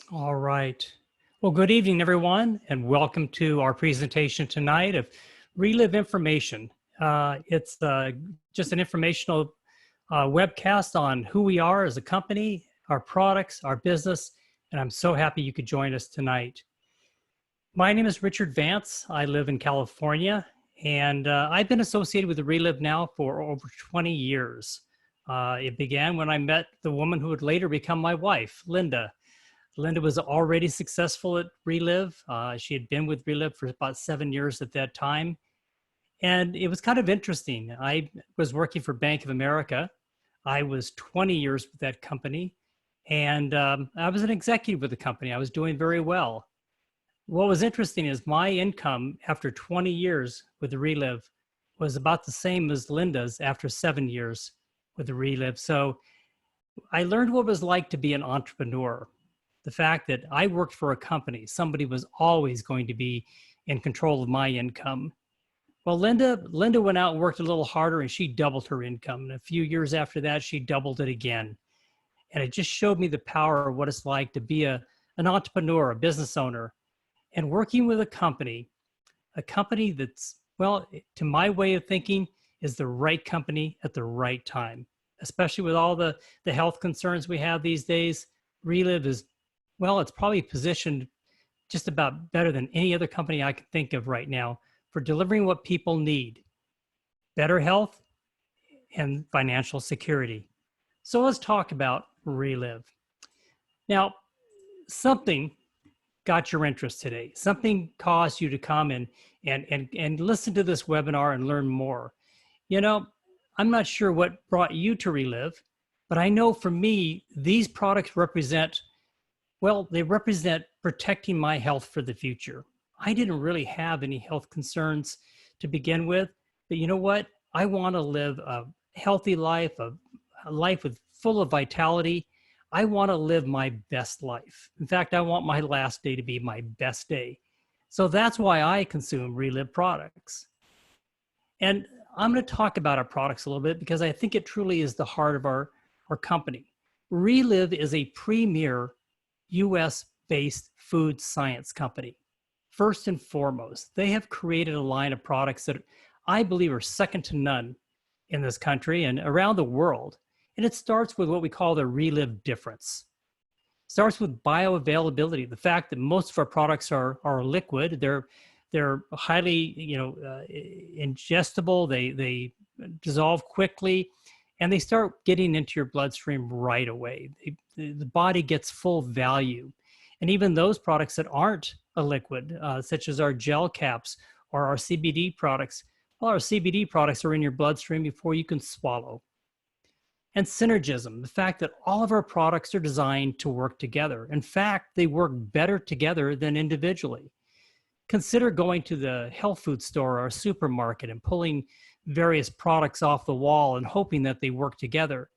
All right. Well, good evening, everyone, and welcome to our presentation tonight of Relive Information. It's just an informational webcast on who we are as a company, our products, our business, and I'm so happy you could join us tonight. My name is Richard Vance. I live in California, and I've been associated with Relive now for over 20 years. It began when I met the woman who would later become my wife, Linda. Linda was already successful at Relive. She had been with Relive for about 7 years at that time. And it was kind of interesting. I was working for Bank of America. I was 20 years with that company. And I was an executive with the company. I was doing very well. What was interesting is my income after 20 years with the Relive was about the same as Linda's after 7 years with the Relive. So I learned what it was like to be an entrepreneur. The fact that I worked for a company, somebody was always going to be in control of my income. Well, Linda went out and worked a little harder and she doubled her income. And a few years after that, she doubled it again. And it just showed me the power of what it's like to be an entrepreneur, a business owner, and working with a company that's, well, to my way of thinking, is the right company at the right time, especially with all the health concerns we have these days. Relive is, well, it's probably positioned just about better than any other company I can think of right now for delivering what people need: better health and financial security. So let's talk about Relive. Now, something got your interest today. Something caused you to come and listen to this webinar and learn more. You know, I'm not sure what brought you to Relive, but I know for me, these products represent, well, they represent protecting my health for the future. I didn't really have any health concerns to begin with, but you know what? I want to live a healthy life, a life full of vitality. I want to live my best life. In fact, I want my last day to be my best day. So that's why I consume Relive products. And I'm going to talk about our products a little bit because I think it truly is the heart of our company. Relive is a premier US-based food science company. First and foremost, they have created a line of products that I believe are second to none in this country and around the world. And it starts with what we call the Relive difference. It starts with bioavailability, the fact that most of our products are liquid. They're highly, ingestible. They dissolve quickly, and they start getting into your bloodstream right away. The body gets full value. And even those products that aren't a liquid, such as our gel caps or our CBD products, well, our CBD products are in your bloodstream before you can swallow. And synergism, the fact that all of our products are designed to work together. In fact, they work better together than individually. Consider going to the health food store or a supermarket and pulling various products off the wall and hoping that they work together.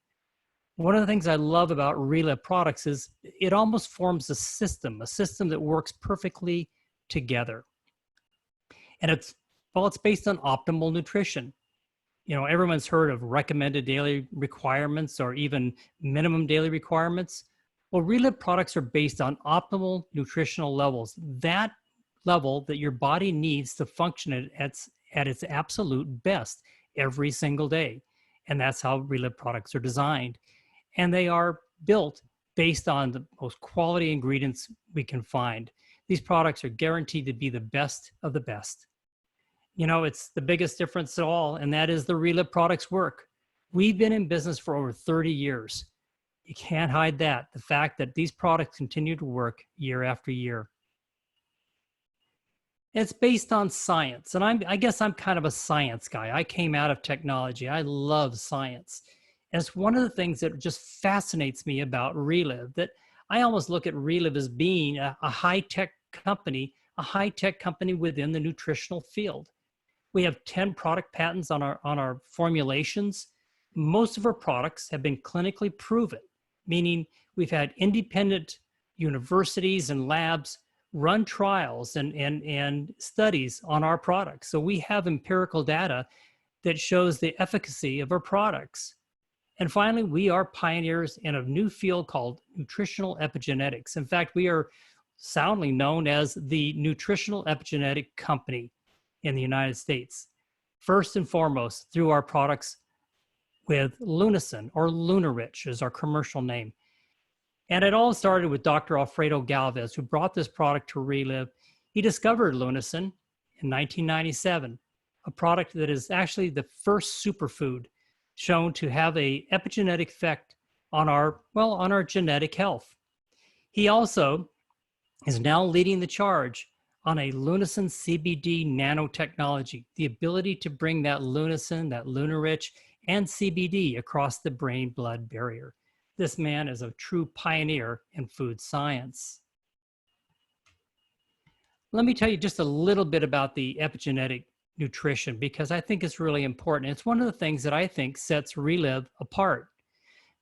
One of the things I love about Relive products is it almost forms a system that works perfectly together. And it's based on optimal nutrition. You know, everyone's heard of recommended daily requirements or even minimum daily requirements. Well, Relive products are based on optimal nutritional levels, that level that your body needs to function at its absolute best every single day. And that's how Relive products are designed. And they are built based on the most quality ingredients we can find. These products are guaranteed to be the best of the best. You know, it's the biggest difference at all, and that is the Relive products work. We've been in business for over 30 years. You can't hide that, the fact that these products continue to work year after year. It's based on science, and I guess I'm kind of a science guy. I came out of technology. I love science. And it's one of the things that just fascinates me about Relive, that I almost look at Relive as being a high-tech company within the nutritional field. We have 10 product patents on our formulations. Most of our products have been clinically proven, meaning we've had independent universities and labs run trials and studies on our products. So we have empirical data that shows the efficacy of our products. And finally, we are pioneers in a new field called nutritional epigenetics. In fact, we are soundly known as the Nutritional Epigenetic Company in the United States. First and foremost, through our products with Lunison, or Lunarich is our commercial name. And it all started with Dr. Alfredo Galvez, who brought this product to Relive. He discovered Lunison in 1997, a product that is actually the first superfood shown to have a epigenetic effect on our genetic health. He also is now leading the charge on a Lunison CBD nanotechnology, the ability to bring that Lunison, that Lunarich, and CBD across the brain-blood barrier. This man is a true pioneer in food science. Let me tell you just a little bit about the epigenetic nutrition, because I think it's really important. It's one of the things that I think sets Relive apart.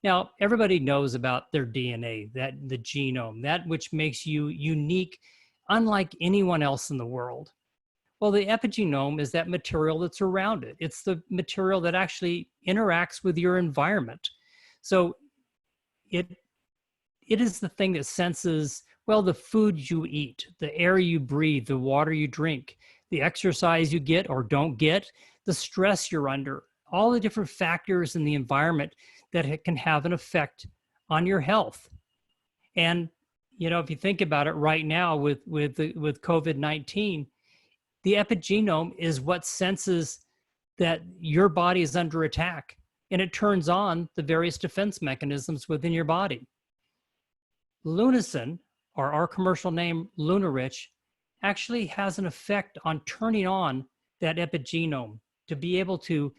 Now, everybody knows about their DNA, that the genome, that which makes you unique, unlike anyone else in the world. Well, the epigenome is that material that's around it. It's the material that actually interacts with your environment. So it is the thing that senses, well, the food you eat, the air you breathe, the water you drink, the exercise you get or don't get, the stress you're under, all the different factors in the environment that it can have an effect on your health. And, you know, if you think about it right now with COVID-19, the epigenome is what senses that your body is under attack, and it turns on the various defense mechanisms within your body. Lunison, or our commercial name Lunarich, actually has an effect on turning on that epigenome to be able to,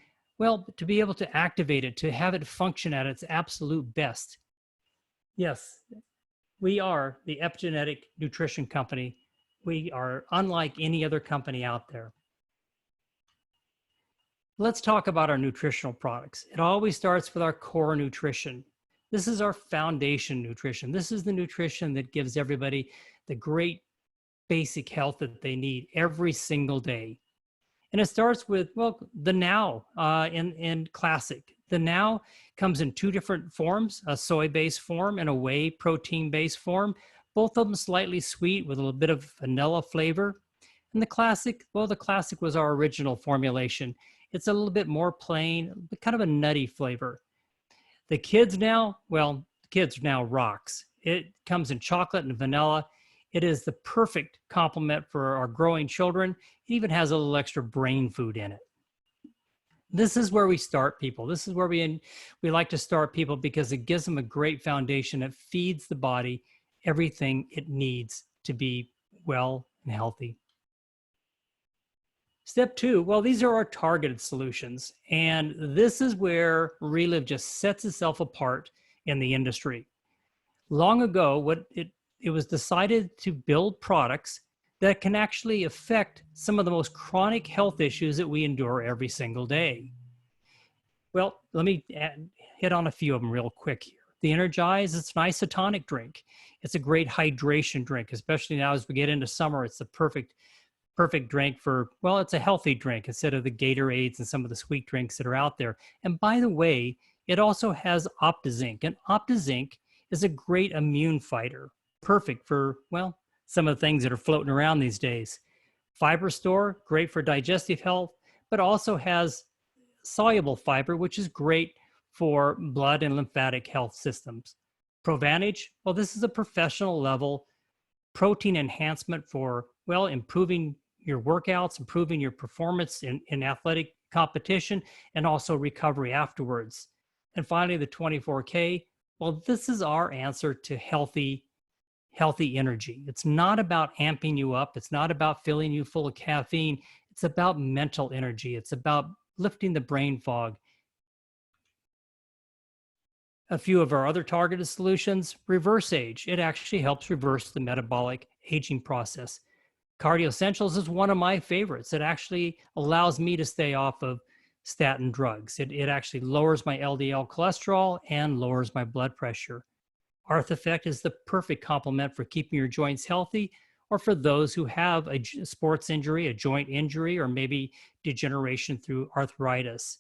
activate it, to have it function at its absolute best. Yes, we are the Epigenetic Nutrition Company. We are unlike any other company out there. Let's talk about our nutritional products. It always starts with our core nutrition. This is our foundation nutrition. This is the nutrition that gives everybody the great basic health that they need every single day. And it starts with, well, the Now in Classic. The Now comes in two different forms, a soy-based form and a whey protein-based form. Both of them slightly sweet with a little bit of vanilla flavor. And the Classic, well, the Classic was our original formulation. It's a little bit more plain, but kind of a nutty flavor. The Kids Now, well, the Kids Now rocks. It comes in chocolate and vanilla. It is the perfect complement for our growing children. It even has a little extra brain food in it. This is where we start people. This is where we like to start people, because it gives them a great foundation. It feeds the body everything it needs to be well and healthy. Step two, well, these are our targeted solutions. And this is where Relive just sets itself apart in the industry. Long ago, it was decided to build products that can actually affect some of the most chronic health issues that we endure every single day. Well, let me hit on a few of them real quick here. The Energize, it's an isotonic drink. It's a great hydration drink, especially now as we get into summer. It's the perfect drink for, well, it's a healthy drink instead of the Gatorades and some of the sweet drinks that are out there. And by the way, it also has OptiZinc, and OptiZinc is a great immune fighter, perfect for, well, some of the things that are floating around these days. Fiber Store, great for digestive health, but also has soluble fiber, which is great for blood and lymphatic health systems. Provantage, well, this is a professional level protein enhancement for, well, improving your workouts, improving your performance in athletic competition, and also recovery afterwards. And finally, the 24K, well, this is our answer to healthy energy. It's not about amping you up. It's not about filling you full of caffeine. It's about mental energy. It's about lifting the brain fog. A few of our other targeted solutions, Reverse Age. It actually helps reverse the metabolic aging process. Cardio Essentials is one of my favorites. It actually allows me to stay off of statin drugs. It actually lowers my LDL cholesterol and lowers my blood pressure. Arth Effect is the perfect complement for keeping your joints healthy, or for those who have a sports injury, a joint injury, or maybe degeneration through arthritis.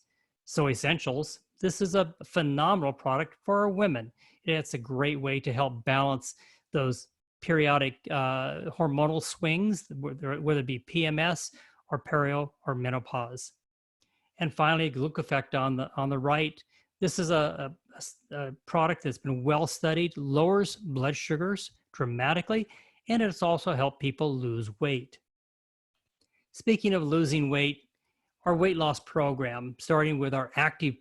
Soy Essentials. This is a phenomenal product for women. It's a great way to help balance those periodic hormonal swings, whether it be PMS or perio or menopause. And finally, Glucofect on the right. This is a product that's been well studied, lowers blood sugars dramatically, and it's also helped people lose weight. Speaking of losing weight, our weight loss program, starting with our active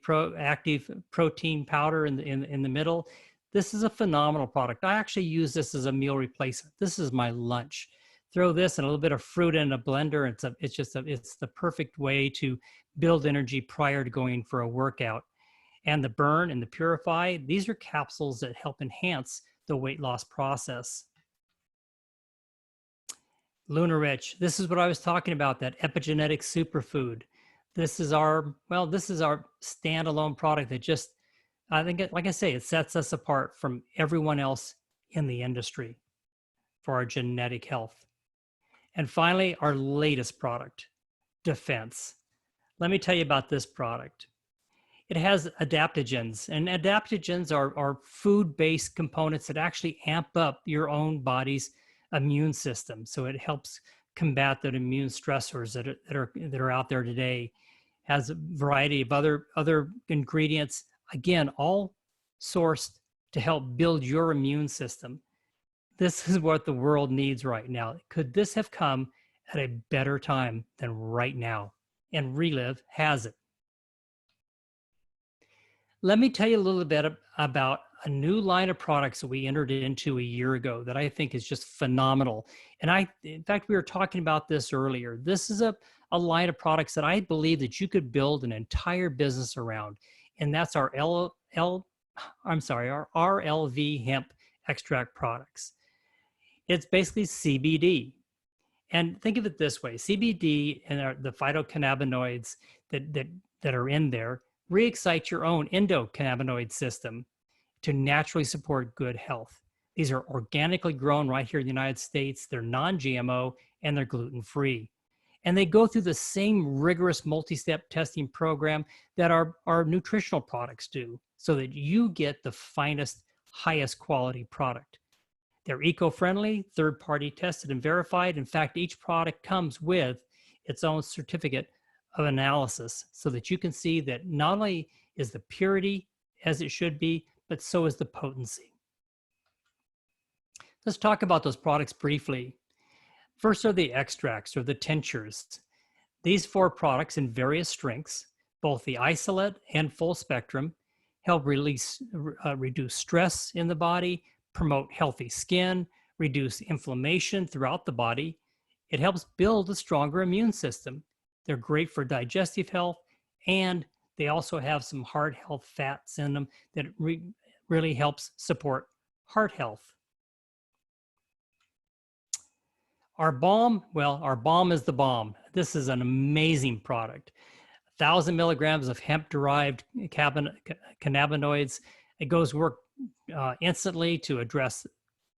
protein powder in the middle. This is a phenomenal product. I actually use this as a meal replacement. This is my lunch. Throw this and a little bit of fruit in a blender. It's the perfect way to build energy prior to going for a workout. And the Burn and the Purify, these are capsules that help enhance the weight loss process. LunaRich, this is what I was talking about, that epigenetic superfood. This is our standalone product that just, I think, like I say, it sets us apart from everyone else in the industry for our genetic health. And finally, our latest product, Defense. Let me tell you about this product. It has adaptogens, and adaptogens are food-based components that actually amp up your own body's immune system. So it helps combat the immune stressors that are out there today. Has a variety of other ingredients, again, all sourced to help build your immune system. This is what the world needs right now. Could this have come at a better time than right now? And Relive has it. Let me tell you a little bit about a new line of products that we entered into a year ago that I think is just phenomenal. And in fact, we were talking about this earlier. This is a line of products that I believe that you could build an entire business around. And that's our our RLV hemp extract products. It's basically CBD. And think of it this way: CBD and the phytocannabinoids that are in there re-excite your own endocannabinoid system to naturally support good health. These are organically grown right here in the United States. They're non-GMO and they're gluten-free. And they go through the same rigorous multi-step testing program that our nutritional products do, so that you get the finest, highest quality product. They're eco-friendly, third-party tested and verified. In fact, each product comes with its own certificate of analysis, so that you can see that not only is the purity as it should be, but so is the potency. Let's talk about those products briefly. First are the extracts, or the tinctures. These 4 products in various strengths, both the isolate and full spectrum, help reduce stress in the body, promote healthy skin, reduce inflammation throughout the body. It helps build a stronger immune system. They're great for digestive health, and they also have some heart health fats in them that really helps support heart health. Our balm, well, our balm is the bomb. This is an amazing product. 1,000 milligrams of hemp-derived cannabinoids. It goes work instantly to address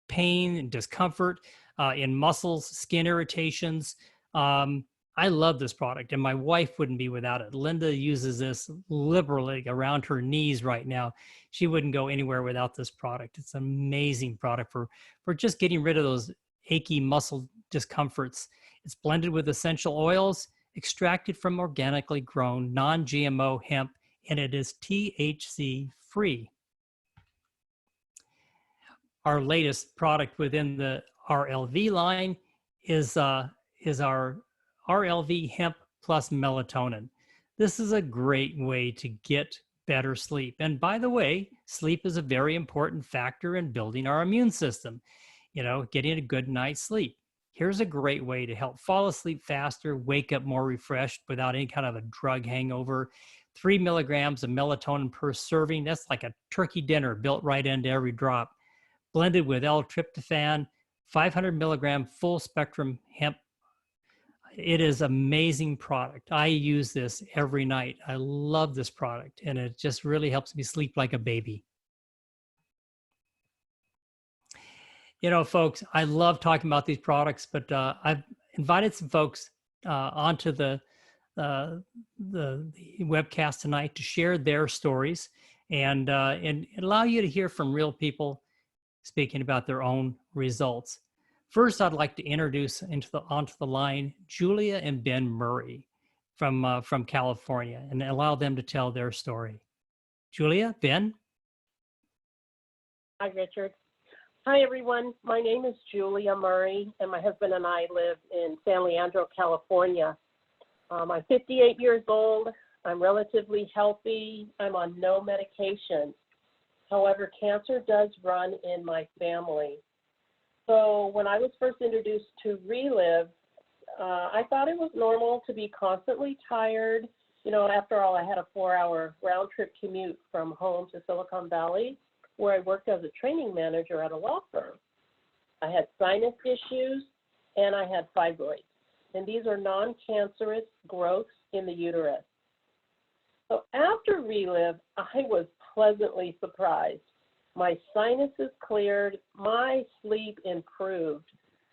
pain and discomfort in muscles, skin irritations. I love this product, and my wife wouldn't be without it. Linda uses this liberally around her knees right now. She wouldn't go anywhere without this product. It's an amazing product for just getting rid of those achy muscle discomforts. It's blended with essential oils, extracted from organically grown non-GMO hemp, and it is THC free. Our latest product within the RLV line is our RLV Hemp Plus Melatonin. This is a great way to get better sleep. And by the way, sleep is a very important factor in building our immune system. You know, getting a good night's sleep. Here's a great way to help fall asleep faster, wake up more refreshed without any kind of a drug hangover. 3 milligrams of melatonin per serving. That's like a turkey dinner built right into every drop. Blended with L-tryptophan, 500 milligram full spectrum hemp. It is amazing product. I use this every night. I love this product, and it just really helps me sleep like a baby. You know, folks, I love talking about these products, but I've invited some folks onto the the webcast tonight to share their stories and allow you to hear from real people speaking about their own results. First, I'd like to introduce onto the line Julia and Ben Murray from California and allow them to tell their story. Julia, Ben? Hi, Richard. Hi, everyone. My name is Julia Murray, and my husband and I live in San Leandro, California. I'm 58 years old. I'm relatively healthy. I'm on no medication. However, cancer does run in my family. So when I was first introduced to Relive, I thought it was normal to be constantly tired. You know, after all, I had a 4-hour round trip commute from home to Silicon Valley, where I worked as a training manager at a law firm. I had sinus issues and I had fibroids. And these are non-cancerous growths in the uterus. So after Relive, I was pleasantly surprised. My sinuses cleared, my sleep improved,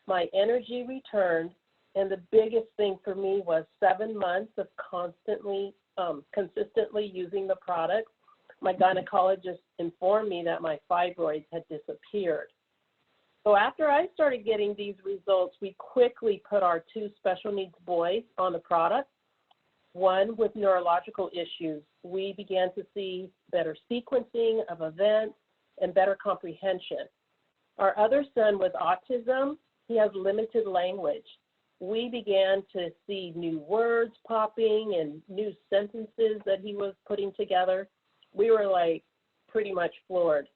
my energy returned, and the biggest thing for me was 7 months of consistently using the product. My gynecologist informed me that my fibroids had disappeared. So after I started getting these results, we quickly put our 2 special needs boys on the product. One with neurological issues. We began to see better sequencing of events and better comprehension. Our other son with autism, he has limited language. We began to see new words popping and new sentences that he was putting together. We were like pretty much floored.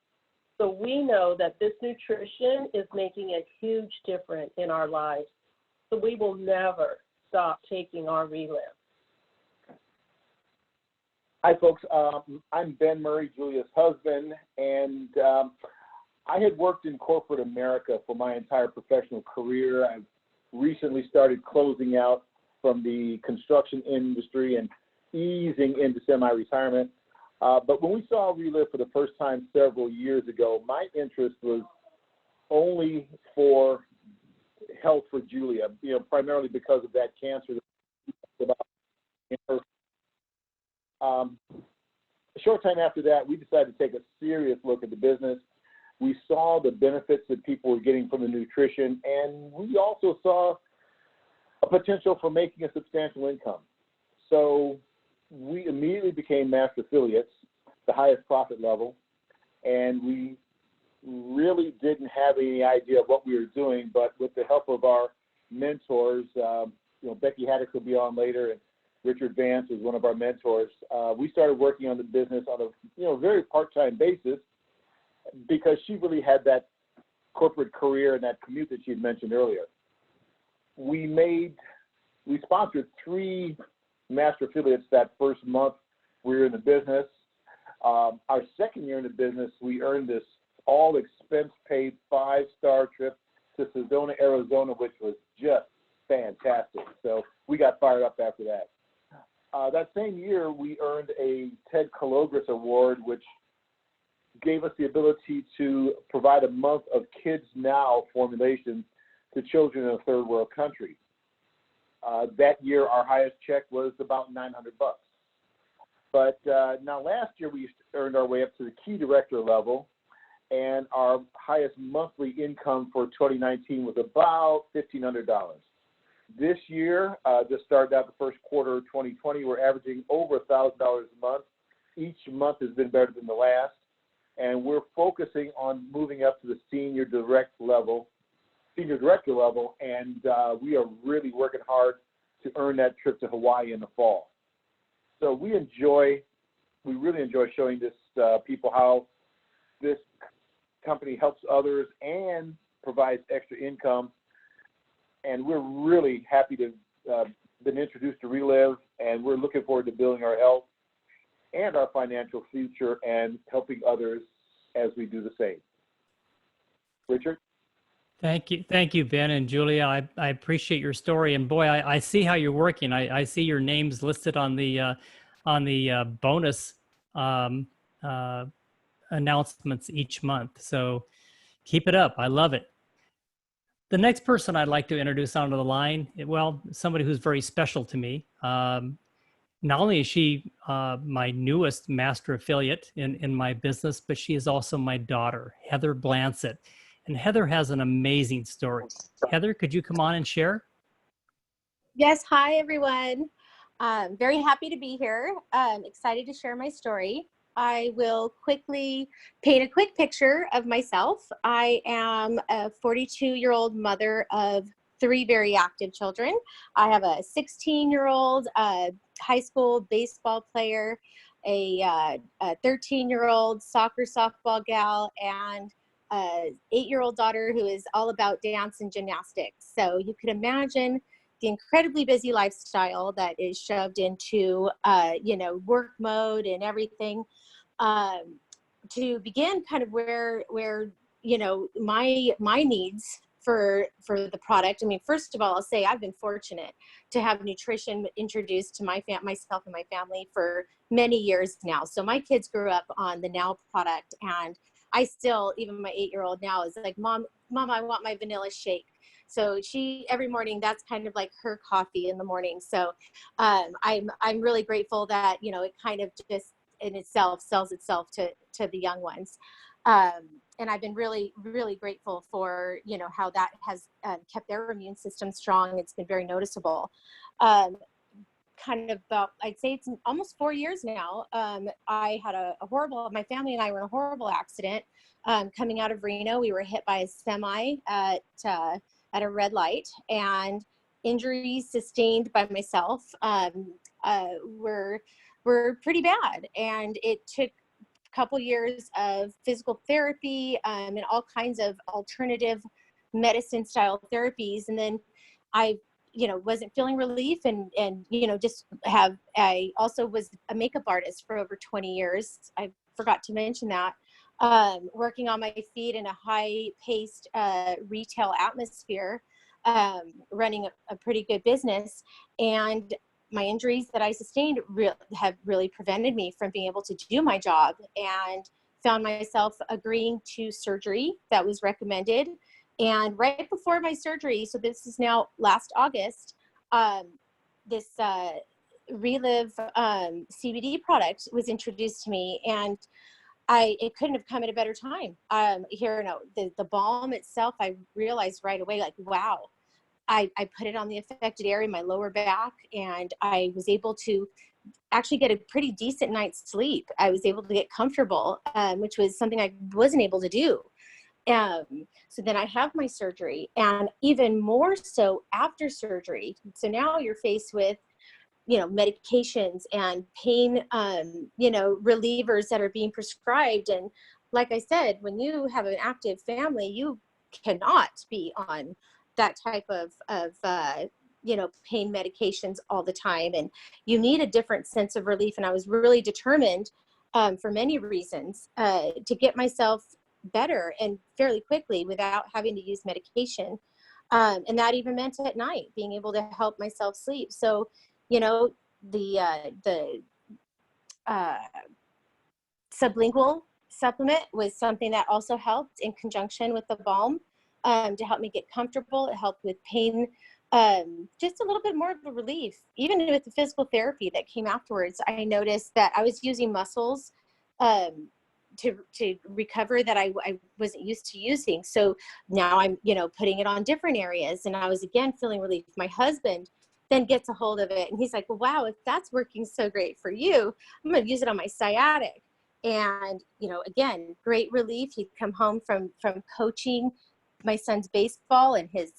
So we know that this nutrition is making a huge difference in our lives. So we will never stop taking our Relive. Hi, folks. I'm Ben Murray, Julia's husband, and I had worked in corporate America for my entire professional career. I've recently started closing out from the construction industry and easing into semi-retirement. But when we saw Relive for the first time several years ago, my interest was only for health for Julia, primarily because of that cancer that a short time after that, we decided to take a serious look at the business. We saw the benefits that people were getting from the nutrition, and we also saw a potential for making a substantial income. So we immediately became master affiliates, the highest profit level, and we really didn't have any idea of what we were doing, but with the help of our mentors, Becky Haddock will be on later, and Richard Vance is one of our mentors. We started working on the business on a very part-time basis because she really had that corporate career and that commute that she had mentioned earlier. We sponsored 3 master affiliates that first month we were in the business. Our second year in the business, we earned this all-expense-paid 5-star trip to Sedona, Arizona, which was just fantastic. So we got fired up after that. That same year, we earned a Ted Kalogris Award, which gave us the ability to provide a month of Kids Now formulations to children in a third world country. That year, our highest check was about $900. But now last year, we earned our way up to the key director level, and our highest monthly income for 2019 was about $1,500. This year, just started out the first quarter of 2020, we're averaging over $1,000 a month. Each month has been better than the last, and we're focusing on moving up to the senior director level, and we are really working hard to earn that trip to Hawaii in the fall. So we really enjoy showing this people how this company helps others and provides extra income. And we're really happy to have been introduced to Relive, and we're looking forward to building our health and our financial future and helping others as we do the same. Richard? Thank you, Ben and Julia. I appreciate your story, and boy, I see how you're working. I see your names listed on the bonus announcements each month. So keep it up. I love it. The next person I'd like to introduce onto the line, well, somebody who's very special to me. Not only is she my newest master affiliate in my business, but she is also my daughter, Heather Blancett. And Heather has an amazing story. Heather, could you come on and share? Yes, hi everyone. Very happy to be here. Excited to share my story. I will quickly paint a quick picture of myself. I am a 42-year-old mother of 3 very active children. I have a 16-year-old high school baseball player, a 13-year-old soccer softball gal, and a 8-year-old daughter who is all about dance and gymnastics. So you could imagine the incredibly busy lifestyle that is shoved into, work mode and everything. To begin kind of where my needs for the product. I mean, first of all, I'll say I've been fortunate to have nutrition introduced to myself and my family for many years now. So my kids grew up on the Now product, and I still, even my 8-year-old now is like, Mom, I want my vanilla shake. So she, every morning, that's kind of like her coffee in the morning. So I'm really grateful that, it kind of just in itself sells itself to the young ones. And I've been really, really grateful for, how that has kept their immune system strong. It's been very noticeable. Kind of about, I'd say it's almost 4 years now. I had my family and I were in a horrible accident coming out of Reno. We were hit by a semi at a red light, and injuries sustained by myself were pretty bad. And it took a couple years of physical therapy and all kinds of alternative medicine style therapies. And then I wasn't feeling relief, and I also was a makeup artist for over 20 years. I forgot to mention that. Working on my feet in a high-paced retail atmosphere, running a pretty good business. And my injuries that I sustained have really prevented me from being able to do my job, and found myself agreeing to surgery that was recommended. And right before my surgery, so this is now last August, this Relive CBD product was introduced to me, and it couldn't have come at a better time. The balm itself, I realized right away, like, wow, I put it on the affected area, my lower back, and I was able to actually get a pretty decent night's sleep. I was able to get comfortable, which was something I wasn't able to do. So then I have my surgery, and even more so after surgery. So now you're faced with, medications and pain, relievers that are being prescribed. And like I said, when you have an active family, you cannot be on that type of pain medications all the time. And you need a different sense of relief. And I was really determined for many reasons to get myself better and fairly quickly without having to use medication. And that even meant at night being able to help myself sleep. So, the sublingual supplement was something that also helped in conjunction with the balm to help me get comfortable. It helped with pain, just a little bit more of a relief. Even with the physical therapy that came afterwards, I noticed that I was using muscles to recover that I wasn't used to using. So now I'm, putting it on different areas, and I was again feeling relief. My husband then gets a hold of it, and he's like, well, wow, if that's working so great for you, I'm going to use it on my sciatic. And, again, great relief. He'd come home from coaching my son's baseball, and his,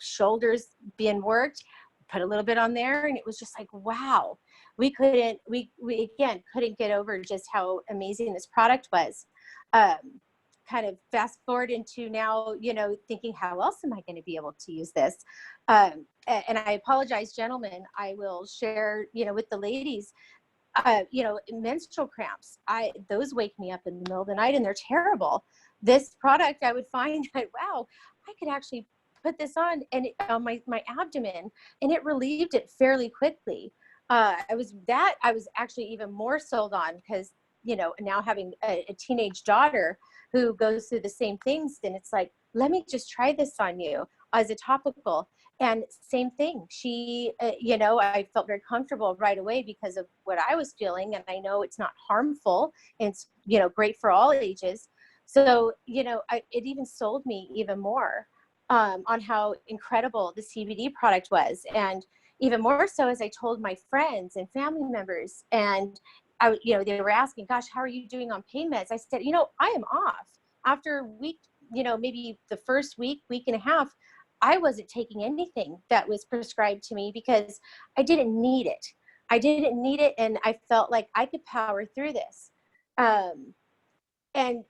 shoulders being worked, put a little bit on there, and it was just like, wow. We again couldn't get over just how amazing this product was. Kind of fast forward into now, thinking, how else am I going to be able to use this? And I apologize, gentlemen. I will share, with the ladies, menstrual cramps. Those wake me up in the middle of the night, and they're terrible. This product, I would find that, wow, I could actually put this on my abdomen, and it relieved it fairly quickly. I was actually even more sold on, because, now having a teenage daughter who goes through the same things, and it's like, let me just try this on you. as a topical. And same thing. She, you know, I felt very comfortable right away because of what I was feeling. And I know it's not harmful. And it's, you know, great for all ages. So, you know, it even sold me even more on how incredible the CBD product was. And even more so as I told my friends and family members. And you know, they were asking, gosh, how are you doing on pain meds? I said, you know, I am off after a week, you know, maybe the first week, week and a half, I wasn't taking anything that was prescribed to me because I didn't need it. I didn't need it. And I felt like I could power through this. And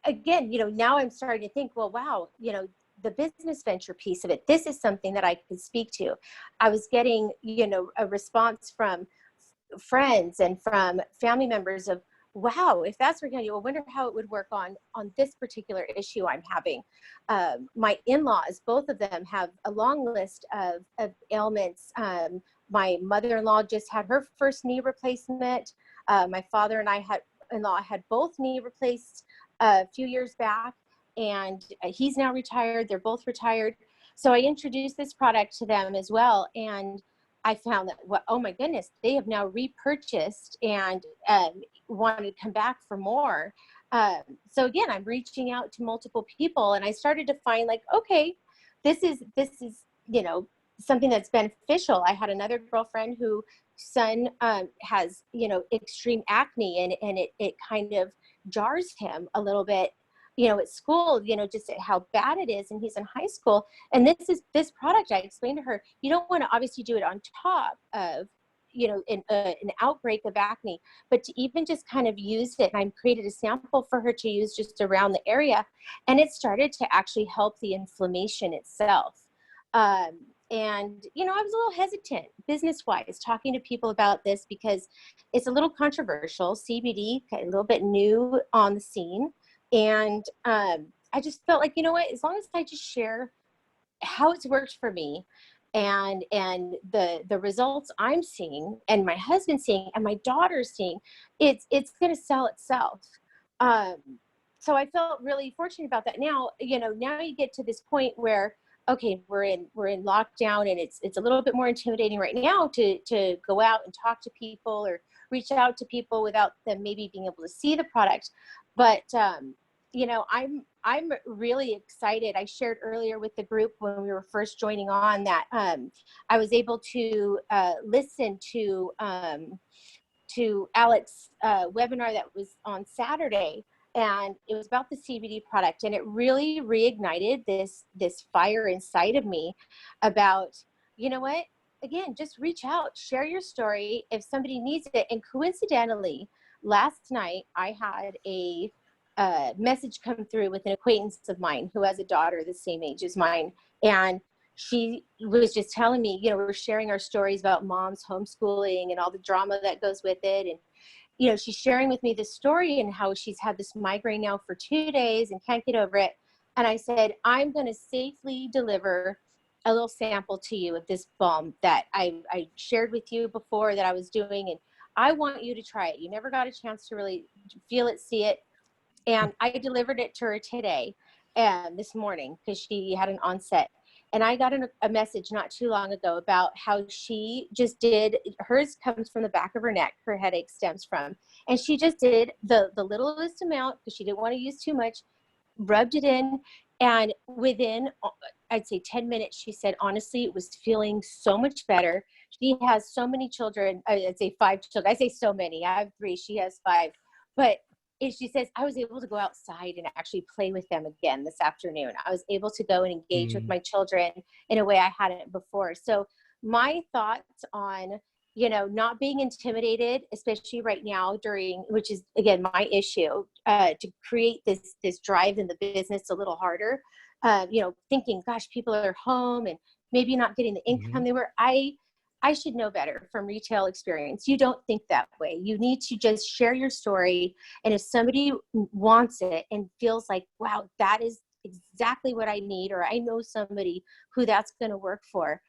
again, you know, now I'm starting to think, well, wow, you know, the business venture piece of it, this is something that I could speak to. I was getting, you know, a response from friends and from family members of, wow, if that's what we're going to do, I wonder how it would work on this particular issue I'm having. My in-laws, both of them have a long list of ailments. My mother-in-law just had her first knee replacement. My father and I had both knee replaced a few years back, and he's now retired. They're both retired. So I introduced this product to them as well. And I found that, well, oh my goodness, they have now repurchased and wanted to come back for more. So again, I'm reaching out to multiple people, and I started to find like, okay, this is, you know, something that's beneficial. I had another girlfriend whose son has, you know, extreme acne, and it kind of jars him a little bit, you know, at school, you know, just how bad it is. And he's in high school. And this product, I explained to her, you don't want to obviously do it on top of, you know, an outbreak of acne, but to even just kind of use it. And I created a sample for her to use just around the area. And it started to actually help the inflammation itself. And, you know, I was a little hesitant business-wise talking to people about this because it's a little controversial. CBD, a little bit new on the scene. And I just felt like, you know what, as long as I just share how it's worked for me and the results I'm seeing and my husband's seeing and my daughter's seeing, it's going to sell itself. So I felt really fortunate about that. Now, you know, now you get to this point where, okay, we're in lockdown, and it's a little bit more intimidating right now to go out and talk to people or reach out to people without them maybe being able to see the product. But you know, I'm really excited. I shared earlier with the group when we were first joining on that I was able to listen to Alex's webinar that was on Saturday, and it was about the CBD product, and it really reignited this fire inside of me about, you know what, again, just reach out, share your story if somebody needs it. And coincidentally, last night I had a message come through with an acquaintance of mine who has a daughter the same age as mine, and she was just telling me, you know, we're sharing our stories about mom's homeschooling and all the drama that goes with it. And you know, she's sharing with me this story and how she's had this migraine now for 2 days and can't get over it. And I said, I'm going to safely deliver a little sample to you of this balm that I shared with you before that I was doing. And I want you to try it. You never got a chance to really feel it, see it. And I delivered it to her today and this morning because she had an onset. And I got a message not too long ago about how she just did, hers comes from the back of her neck, her headache stems from, and she just did the littlest amount because she didn't want to use too much, rubbed it in, and within, I'd say 10 minutes, she said, honestly, it was feeling so much better. She has so many children, I'd say 5 children. I say so many, I have 3, she has 5, but she says, I was able to go outside and actually play with them again this afternoon. I was able to go and engage with my children in a way I hadn't before. So my thoughts on, you know, not being intimidated, especially right now during, which is again, my issue, to create this drive in the business a little harder, you know, thinking, gosh, people are home and maybe not getting the income they were. I should know better from retail experience. You don't think that way. You need to just share your story. And if somebody wants it and feels like, wow, that is exactly what I need, or I know somebody who that's going to work for,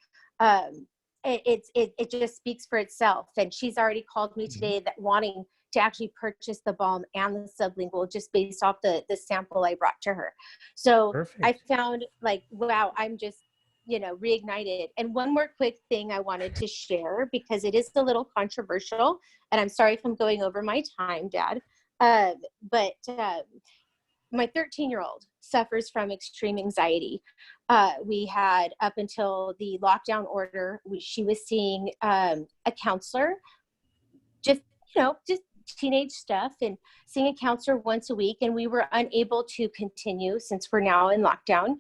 it just speaks for itself. And she's already called me today that wanting to actually purchase the balm and the sublingual just based off the sample I brought to her. So I Perfect. found like, wow, I'm just, reignited. And one more quick thing I wanted to share, because it is a little controversial, and I'm sorry if I'm going over my time, Dad. But my 13-year-old suffers from extreme anxiety. We had, up until the lockdown order, she was seeing a counselor, just, just teenage stuff, and seeing a counselor once a week. And we were unable to continue since we're now in lockdown.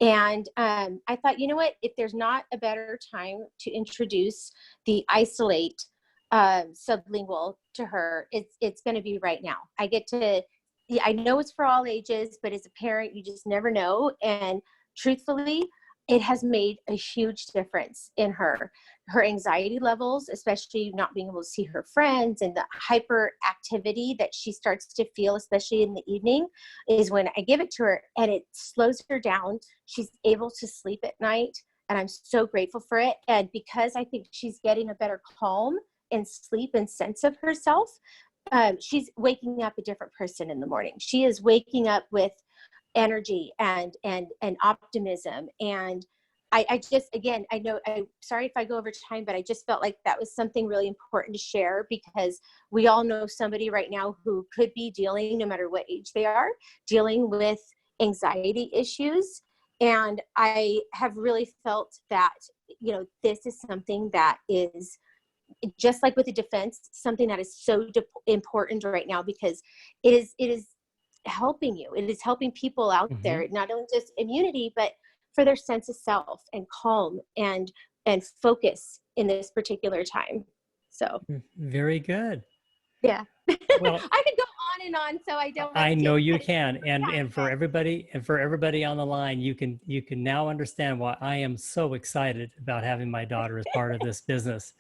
And I thought, you know what, if there's not a better time to introduce the isolate sublingual to her, it's going to be right now. I know it's for all ages, but as a parent, you just never know. And truthfully, it has made a huge difference in her anxiety levels, especially not being able to see her friends, and the hyperactivity that she starts to feel, especially in the evening, is when I give it to her, and it slows her down. She's able to sleep at night, and I'm so grateful for it. And because I think she's getting a better calm and sleep and sense of herself, she's waking up a different person in the morning. She is waking up with energy and optimism. And I just, again, I know, I'm sorry if I go over time, but I just felt like that was something really important to share, because we all know somebody right now who could be dealing, no matter what age they are, dealing with anxiety issues. And I have really felt that, this is something that is, just like with the defense, something that is so important right now, because it is helping you. It is helping people out there, not only just immunity, but for their sense of self and calm and focus in this particular time. So Very good. yeah. Well, I could go on and on, so I don't want I to know take you any can, and time, for everybody on the line, you can now understand why I am so excited about having my daughter as part of this business.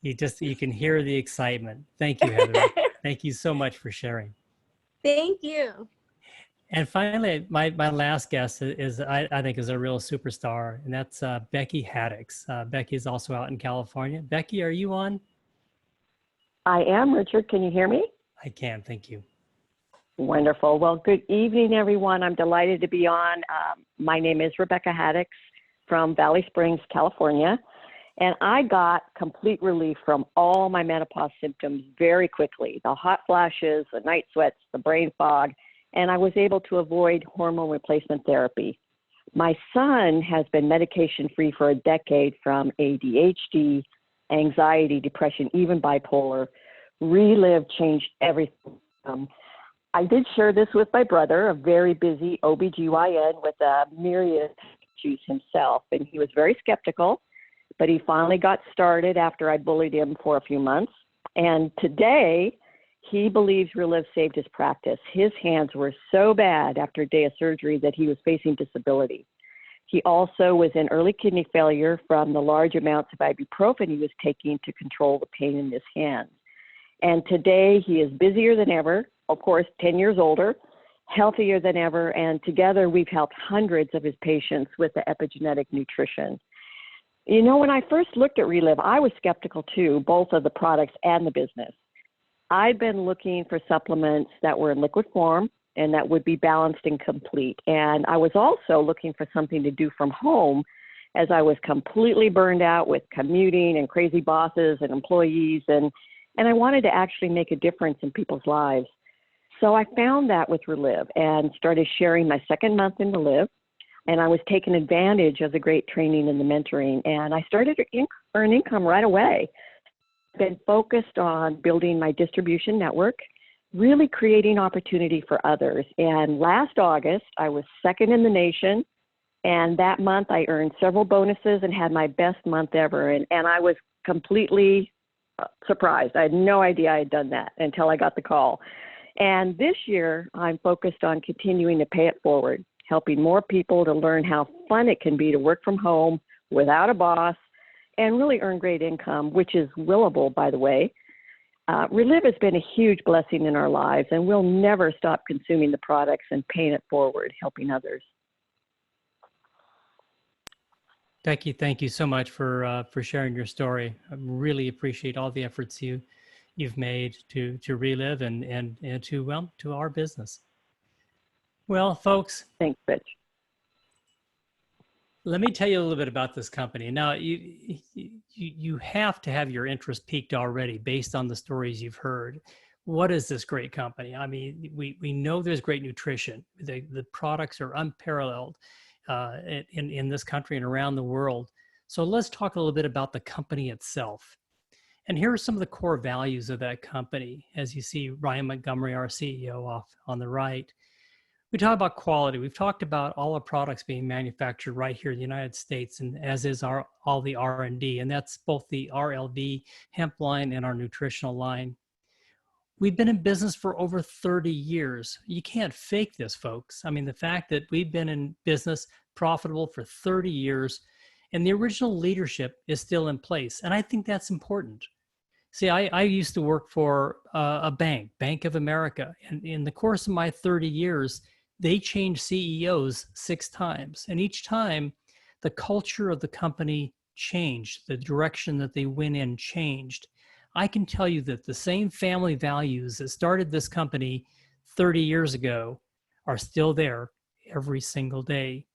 You can hear the excitement. Thank you, Heather. Thank you so much for sharing. Thank you. And finally, my last guest is I think is a real superstar, and that's Becky Haddix. Becky is also out in California. Becky, are you on? I am, Richard. Can you hear me? I can. Thank you. Wonderful. Well, good evening, everyone. I'm delighted to be on. My name is Rebecca Haddix from Valley Springs, California, and I got complete relief from all my menopause symptoms very quickly. The hot flashes, the night sweats, the brain fog, and I was able to avoid hormone replacement therapy. My son has been medication-free for a decade from ADHD, anxiety, depression, even bipolar. Relive changed everything. I did share this with my brother, a very busy OBGYN with a myriad of issues himself, and he was very skeptical, but he finally got started after I bullied him for a few months. And today, he believes Relive saved his practice. His hands were so bad after a day of surgery that he was facing disability. He also was in early kidney failure from the large amounts of ibuprofen he was taking to control the pain in his hands. And today he is busier than ever, of course, 10 years older, healthier than ever, and together we've helped hundreds of his patients with the epigenetic nutrition. When I first looked at Relive, I was skeptical too, both of the products and the business. I'd been looking for supplements that were in liquid form and that would be balanced and complete. And I was also looking for something to do from home, as I was completely burned out with commuting and crazy bosses and employees. And I wanted to actually make a difference in people's lives. So I found that with Relive and started sharing my second month in Relive. And I was taking advantage of the great training and the mentoring. And I started to earn income right away. Been focused on building my distribution network, really creating opportunity for others. And last August, I was second in the nation. And that month I earned several bonuses and had my best month ever. And I was completely surprised. I had no idea I had done that until I got the call. And this year I'm focused on continuing to pay it forward, helping more people to learn how fun it can be to work from home without a boss and really earn great income, which is willable, by the way. Relive has been a huge blessing in our lives, and we'll never stop consuming the products and paying it forward, helping others. Becky, thank you so much for sharing your story. I really appreciate all the efforts you you've made to Relive and to, well, to our business. Well, folks, Thanks, Rich. let me tell you a little bit about this company. Now, you have to have your interest piqued already based on the stories you've heard. What is this great company? I mean, we know there's great nutrition. The products are unparalleled in this country and around the world. So let's talk a little bit about the company itself. And here are some of the core values of that company. As you see, Ryan Montgomery, our CEO, off on the right. We talk about quality. We've talked about all our products being manufactured right here in the United States, and as is all the R&D, and that's both the RLD hemp line and our nutritional line. We've been in business for over 30 years. You can't fake this, folks. I mean, the fact that we've been in business profitable for 30 years and the original leadership is still in place. And I think that's important. See, I used to work for a bank, Bank of America. And in the course of my 30 years, they changed CEOs 6 times. And each time, the culture of the company changed. The direction that they went in changed. I can tell you that the same family values that started this company 30 years ago are still there every single day.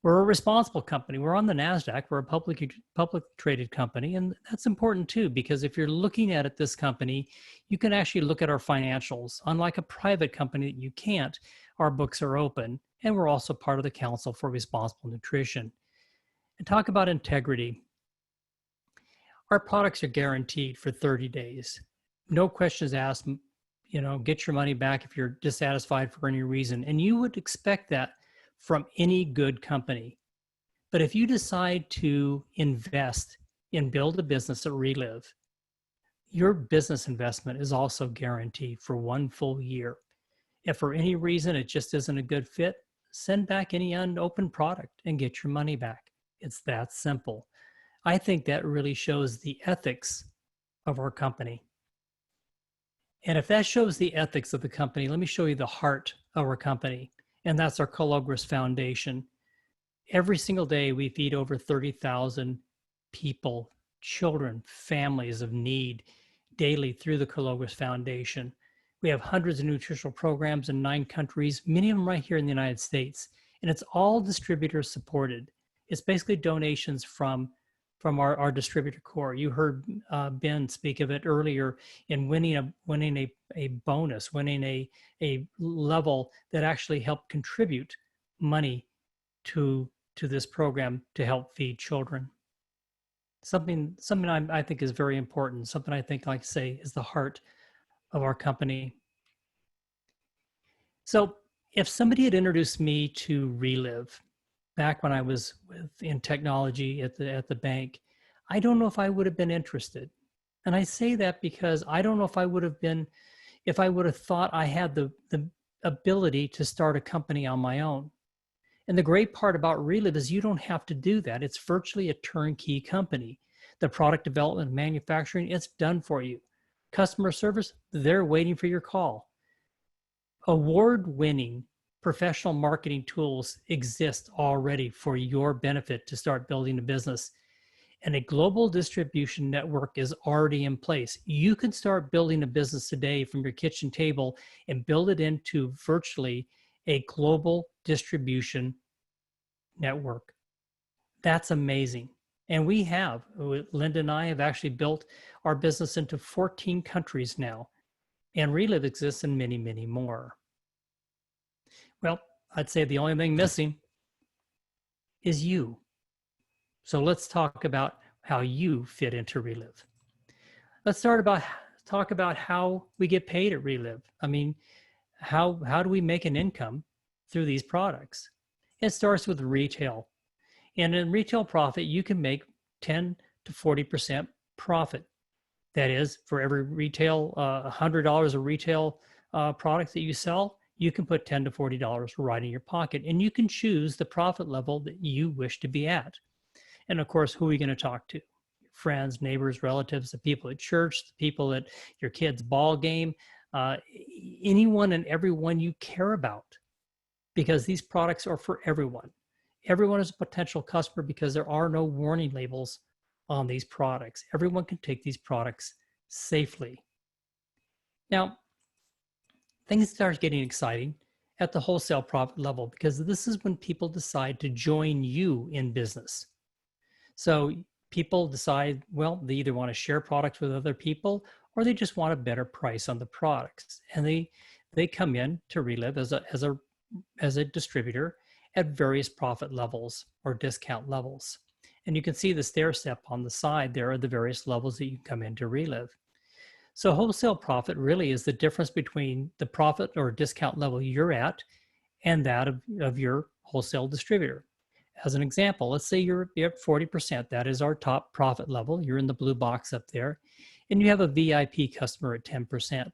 We're a responsible company. We're on the NASDAQ. We're a public traded company. And that's important too, because if you're looking at this company, you can actually look at our financials. Unlike a private company that you can't, our books are open. And we're also part of the Council for Responsible Nutrition. And talk about integrity. Our products are guaranteed for 30 days. No questions asked, get your money back if you're dissatisfied for any reason. And you would expect that from any good company. But if you decide to invest and build a business at Relive, your business investment is also guaranteed for 1 full year. If for any reason it just isn't a good fit, send back any unopened product and get your money back. It's that simple. I think that really shows the ethics of our company. And if that shows the ethics of the company, let me show you the heart of our company. And that's our Cologris Foundation. Every single day, we feed over 30,000 people, children, families of need daily through the Cologris Foundation. We have hundreds of nutritional programs in 9 countries, many of them right here in the United States. And it's all distributor supported. It's basically donations from our distributor core. You heard Ben speak of it earlier in winning a bonus, winning a level that actually helped contribute money to this program to help feed children. Something I think is very important. Something I think, like I say, is the heart of our company. So if somebody had introduced me to Relive back when I was in technology at the bank, I don't know if I would have been interested. And I say that because I don't know if I would have thought I had the ability to start a company on my own. And the great part about Relive is you don't have to do that. It's virtually a turnkey company. The product development, manufacturing, it's done for you. Customer service, they're waiting for your call. Award-winning professional marketing tools exist already for your benefit to start building a business. And a global distribution network is already in place. You can start building a business today from your kitchen table and build it into virtually a global distribution network. That's amazing. And we have, Linda and I have actually built our business into 14 countries now. And Relive exists in many, many more. Well, I'd say the only thing missing is you. So let's talk about how you fit into Relive. Let's talk about how we get paid at Relive. I mean, how do we make an income through these products? It starts with retail. And in retail profit, you can make 10 to 40% profit. That is, for every retail, $100 of retail product that you sell, you can put $10 to $40 right in your pocket, and you can choose the profit level that you wish to be at. And of course, who are you going to talk to? Your friends, neighbors, relatives, the people at church, the people at your kid's ball game, anyone and everyone you care about, because these products are for everyone. Everyone is a potential customer because there are no warning labels on these products. Everyone can take these products safely Now, things start getting exciting at the wholesale profit level because this is when people decide to join you in business. So people decide, well, they either want to share products with other people or they just want a better price on the products. And they come in to Relive as a distributor at various profit levels or discount levels. And you can see the stair step on the side. There are the various levels that you can come in to Relive. So wholesale profit really is the difference between the profit or discount level you're at and that of your wholesale distributor. As an example, let's say you're at 40%. That is our top profit level. You're in the blue box up there. And you have a VIP customer at 10%.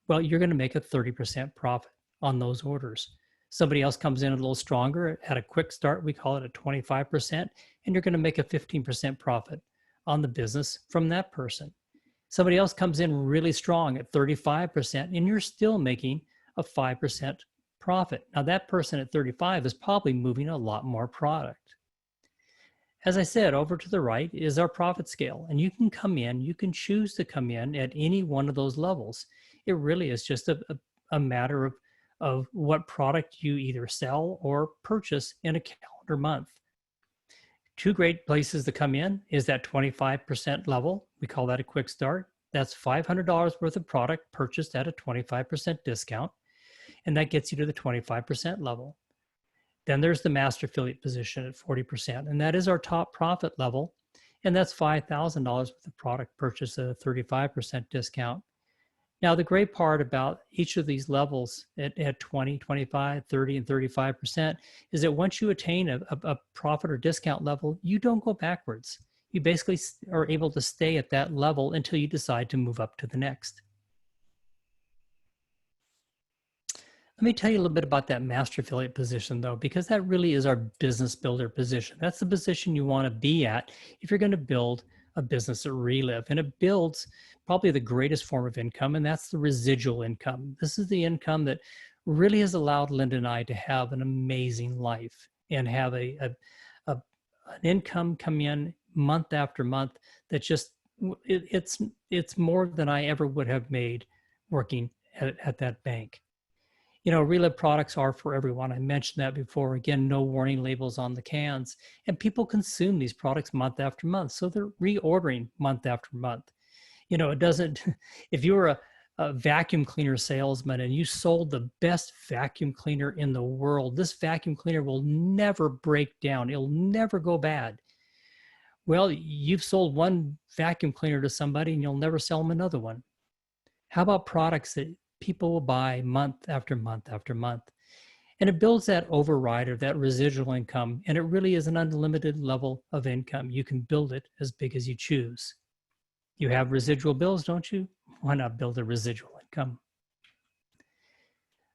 Well, you're going to make a 30% profit on those orders. Somebody else comes in a little stronger at a quick start. We call it a 25%. And you're going to make a 15% profit on the business from that person. Somebody else comes in really strong at 35%, and you're still making a 5% profit. Now, that person at 35 is probably moving a lot more product. As I said, over to the right is our profit scale, and you can come in, you can choose to come in at any one of those levels. It really is just a matter of what product you either sell or purchase in a calendar month. Two great places to come in is that 25% level. We call that a quick start. That's $500 worth of product purchased at a 25% discount. And that gets you to the 25% level. Then there's the master affiliate position at 40%. And that is our top profit level. And that's $5,000 worth of product purchased at a 35% discount. Now, the great part about each of these levels at 20, 25, 30, and 35% is that once you attain a profit or discount level, you don't go backwards. You basically are able to stay at that level until you decide to move up to the next. Let me tell you a little bit about that master affiliate position, though, because that really is our business builder position. That's the position you want to be at if you're going to build a business at Relive. And it builds probably the greatest form of income, and that's the residual income. This is the income that really has allowed Linda and I to have an amazing life and have an income come in month after month that just, it's more than I ever would have made working at that bank. You know, Relive products are for everyone. I mentioned that before. Again, no warning labels on the cans. And people consume these products month after month. So they're reordering month after month. You know, it doesn't, if you were a vacuum cleaner salesman and you sold the best vacuum cleaner in the world, this vacuum cleaner will never break down. It'll never go bad. Well, you've sold one vacuum cleaner to somebody and you'll never sell them another one. How about products that people will buy month after month after month? And it builds that override or that residual income. And it really is an unlimited level of income. You can build it as big as you choose. You have residual bills, don't you? Why not build a residual income?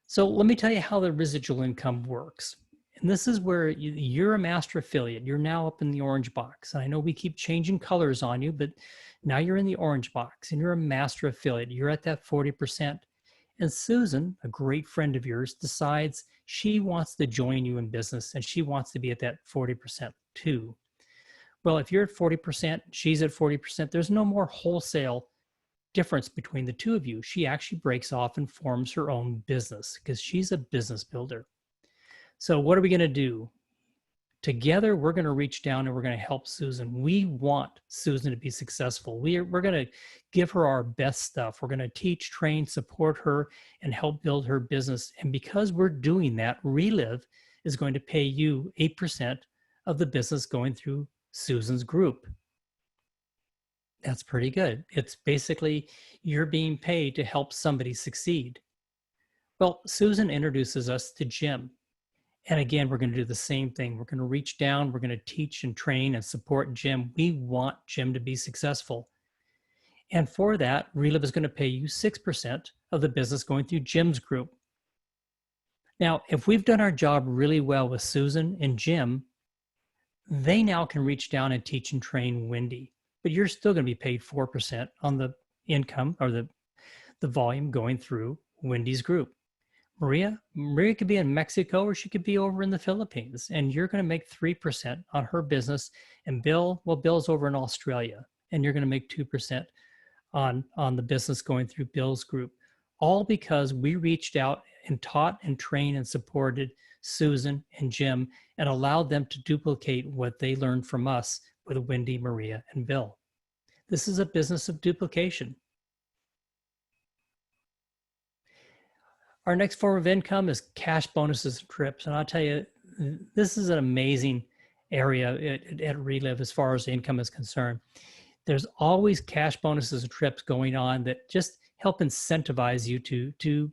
So let me tell you how the residual income works. And this is where you're a master affiliate. You're now up in the orange box. And I know we keep changing colors on you, but now you're in the orange box and you're a master affiliate. You're at that 40%. And Susan, a great friend of yours, decides she wants to join you in business and she wants to be at that 40% too. Well, if you're at 40%, she's at 40%, there's no more wholesale difference between the two of you. She actually breaks off and forms her own business because she's a business builder. So what are we going to do? Together, we're going to reach down and we're going to help Susan. We want Susan to be successful. We're going to give her our best stuff. We're going to teach, train, support her, and help build her business. And because we're doing that, Relive is going to pay you 8% of the business going through Susan's group. That's pretty good. It's basically you're being paid to help somebody succeed. Well, Susan introduces us to Jim. And again, we're going to do the same thing. We're going to reach down. We're going to teach and train and support Jim. We want Jim to be successful. And for that, Relive is going to pay you 6% of the business going through Jim's group. Now, if we've done our job really well with Susan and Jim, they now can reach down and teach and train Wendy. But you're still going to be paid 4% on the income or the volume going through Wendy's group. Maria could be in Mexico or she could be over in the Philippines, and you're going to make 3% on her business. And Bill's over in Australia, and you're going to make 2% on the business going through Bill's group. all because we reached out and taught and trained and supported Susan and Jim and allowed them to duplicate what they learned from us with Wendy, Maria, and Bill. This is a business of duplication. Our next form of income is cash bonuses and trips. And I'll tell you, this is an amazing area at Relive as far as income is concerned. There's always cash bonuses and trips going on that just help incentivize you to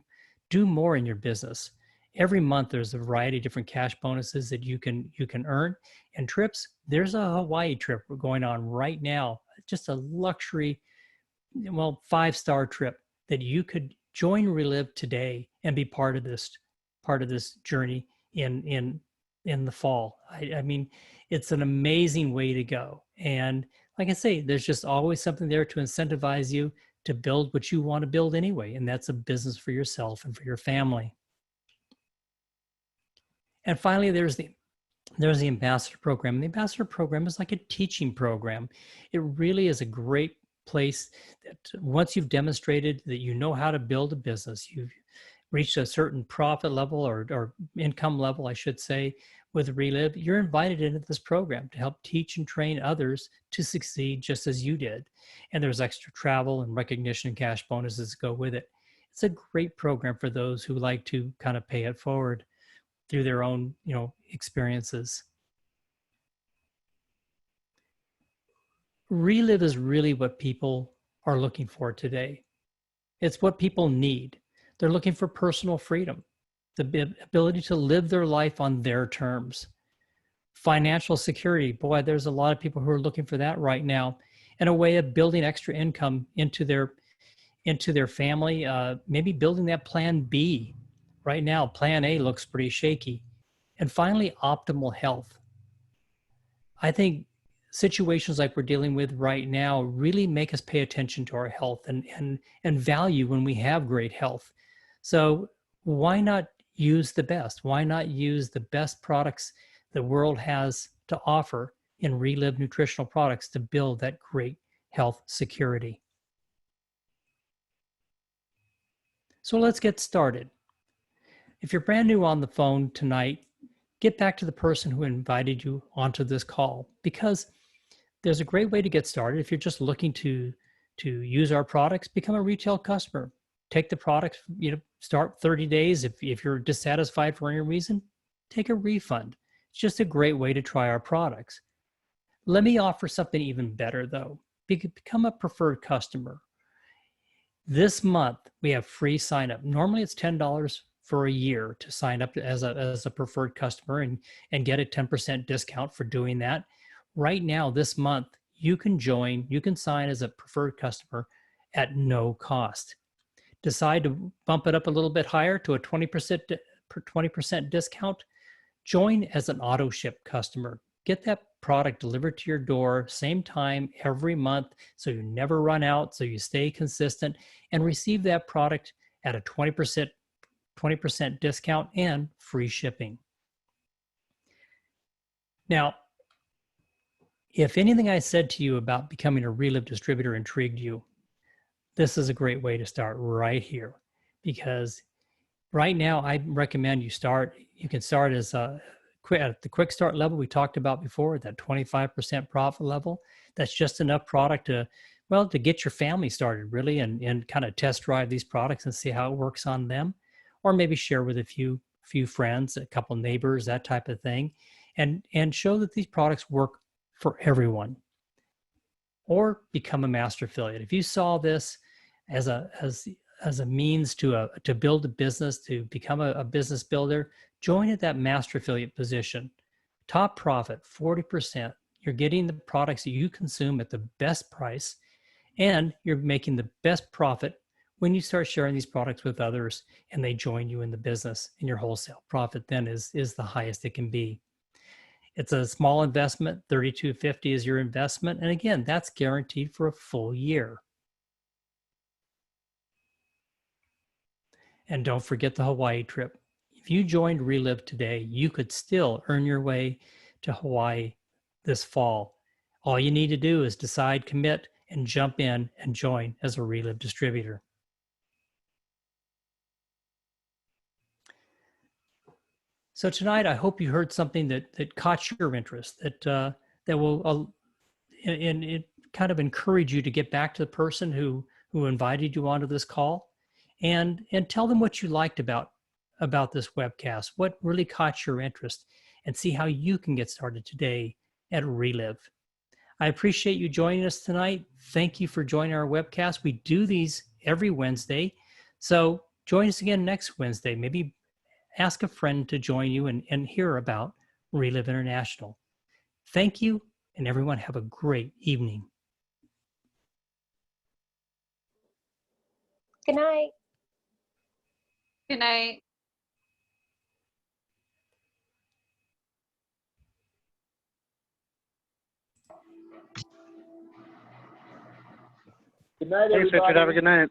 do more in your business. Every month there's a variety of different cash bonuses that you can earn. And trips, there's a Hawaii trip going on right now, just a luxury, well, 5-star trip that you could join Relive today and be part of this journey in the fall. I mean, it's an amazing way to go. And like I say, there's just always something there to incentivize you to build what you want to build anyway. And that's a business for yourself and for your family. And finally, there's the ambassador program. The ambassador program is like a teaching program. It really is a great place that once you've demonstrated that you know how to build a business, you've reached a certain profit level or income level, I should say, with Relive, you're invited into this program to help teach and train others to succeed just as you did. And there's extra travel and recognition and cash bonuses that go with it. It's a great program for those who like to kind of pay it forward through their own, experiences. Relive is really what people are looking for today. It's what people need. They're looking for personal freedom, the ability to live their life on their terms. Financial security, boy, there's a lot of people who are looking for that right now, and a way of building extra income into their family, maybe building that plan B. Right now, plan A looks pretty shaky. And finally, optimal health. I think situations like we're dealing with right now really make us pay attention to our health and value when we have great health. So why not use the best? Why not use the best products the world has to offer in Relive nutritional products to build that great health security? So let's get started. If you're brand new on the phone tonight, get back to the person who invited you onto this call, because there's a great way to get started. If you're just looking to use our products, become a retail customer. Take the product, start 30 days. If you're dissatisfied for any reason, take a refund. It's just a great way to try our products. Let me offer something even better though. Become a preferred customer. This month, we have free sign up. Normally it's $10 for a year to sign up as a preferred customer and get a 10% discount for doing that. Right now, this month, you can sign as a preferred customer at no cost. Decide to bump it up a little bit higher to a 20% discount. Join as an auto ship customer. Get that product delivered to your door, same time every month, so you never run out, so you stay consistent, and receive that product at a 20% discount and free shipping. Now, if anything I said to you about becoming a Relive distributor intrigued you, this is a great way to start right here, because right now I recommend you can start as at the quick start level we talked about before, that 25% profit level. That's just enough product to get your family started really and kind of test drive these products and see how it works on them, or maybe share with a few friends, a couple neighbors, that type of thing, and show that these products work for everyone. Or become a master affiliate. If you saw this as a means to build a business, to become a business builder, join at that master affiliate position. Top profit, 40%. You're getting the products that you consume at the best price, and you're making the best profit when you start sharing these products with others and they join you in the business, and your wholesale profit then is the highest it can be. It's a small investment. $32.50 is your investment. And again, that's guaranteed for a full year. And don't forget the Hawaii trip. If you joined Relive today, you could still earn your way to Hawaii this fall. All you need to do is decide, commit, and jump in and join as a Relive distributor. So tonight, I hope you heard something that caught your interest, that will and it kind of encourage you to get back to the person who invited you onto this call, and tell them what you liked about this webcast, what really caught your interest, and see how you can get started today at Relive. I appreciate you joining us tonight. Thank you for joining our webcast. We do these every Wednesday, so join us again next Wednesday. Maybe ask a friend to join you and hear about Relive International. Thank you, and everyone have a great evening. Good night. Good night. Good night, Thanks, everybody. Richard. Have a good night.